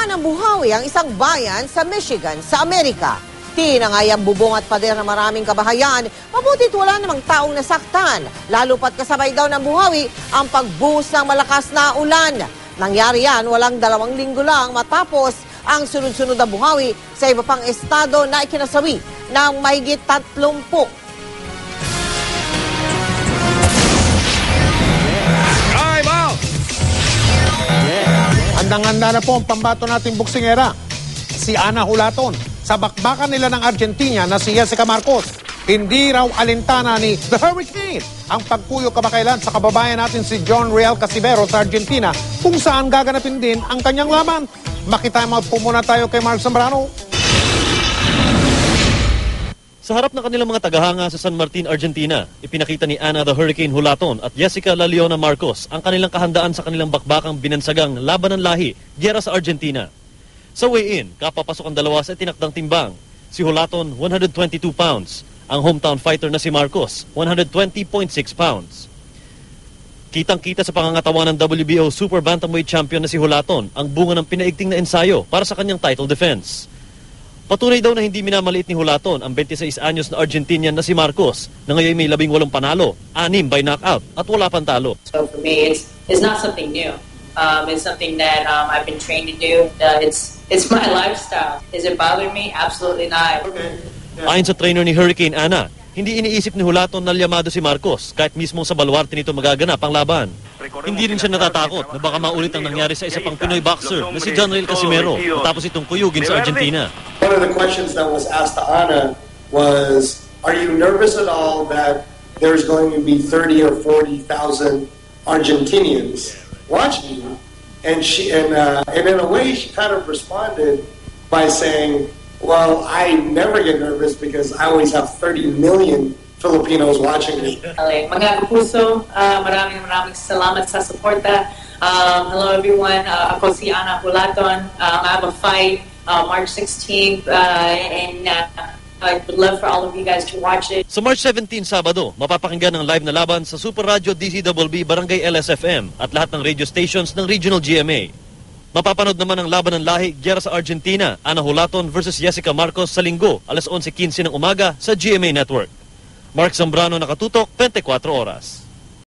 Nagtaguyod ng buhawi ang isang bayan sa Michigan sa Amerika. Tinangayang bubong at pader na maraming kabahayan, mabutit wala namang taong nasaktan. Lalo pat kasabay daw ng buhawi ang pagbuhos ng malakas na ulan. Nangyari yan walang 2 linggo lang matapos ang sunod-sunod na buhawi sa iba pang estado na ikinasawi ng mahigit 30. Handang-handa na po ang pambato nating boksingera, si Ana Hulaton. Sa bakbakan nila ng Argentina na si Jessica Marcos, hindi raw alintana ni The Hurricane ang pagpuyo kamakailan sa kababayan natin si John Real Casimero sa Argentina, kung saan gaganapin din ang kanyang laban. Makitime out po muna tayo kay Mark Zambrano. Sa harap ng kanilang mga tagahanga sa San Martin, Argentina, ipinakita ni Ana the Hurricane Hulaton at Jessica La Leona Marcos ang kanilang kahandaan sa kanilang bakbakang binansagang laban ng lahi, gyera sa Argentina. Sa weigh-in, kapapasok ang dalawa sa tinakdang timbang. Si Hulaton, 122 pounds. Ang hometown fighter na si Marcos, 120.6 pounds. Kitang-kita sa pangangatawan ng WBO Super Bantamweight Champion na si Hulaton ang bunga ng pinaigting na ensayo para sa kanyang title defense. Patunay daw na hindi minamaliit ni Hulaton ang 26 anyos na Argentinian na si Marcos na ngayon may 18 panalo, 6 by knockout at wala pang talo. So for me, it's not something new. It's something that I've been trained to do. It's my lifestyle. Does it bother me? Absolutely not. Okay. Ayon sa trainer ni Hurricane Ana, hindi iniisip ni Hulaton na lyamado si Marcos kahit mismo sa baluarte nito magaganap ang laban. Hindi rin siya natatakot na baka maulit ang nangyari sa isa pang Pinoy boxer na si John Real Casimero matapos itong kuyugin sa Argentina. One of the questions that was asked to Ana was, are you nervous at all that there's going to be 30 or 40,000 Argentinians watching you? And in a way she kind of responded by saying, well, I never get nervous because I always have 30 million Filipinos watching me. Mga kapuso, maraming salamat sa suporta. Hello everyone, ako si Ana Hulaton. I have a fight March 16th and I would love for all of you guys to watch it. Sa March 17, Sabado, mapapakinggan ang live na laban sa Super Radio DCWB Barangay LSFM at lahat ng radio stations ng Regional GMA. Mapapanood naman ang laban ng lahi, gyera sa Argentina, Ana Hulaton versus Jessica Marcos sa Linggo, alas 11:15 ng umaga sa GMA Network. Mark Zambrano, nakatutok, 24 oras.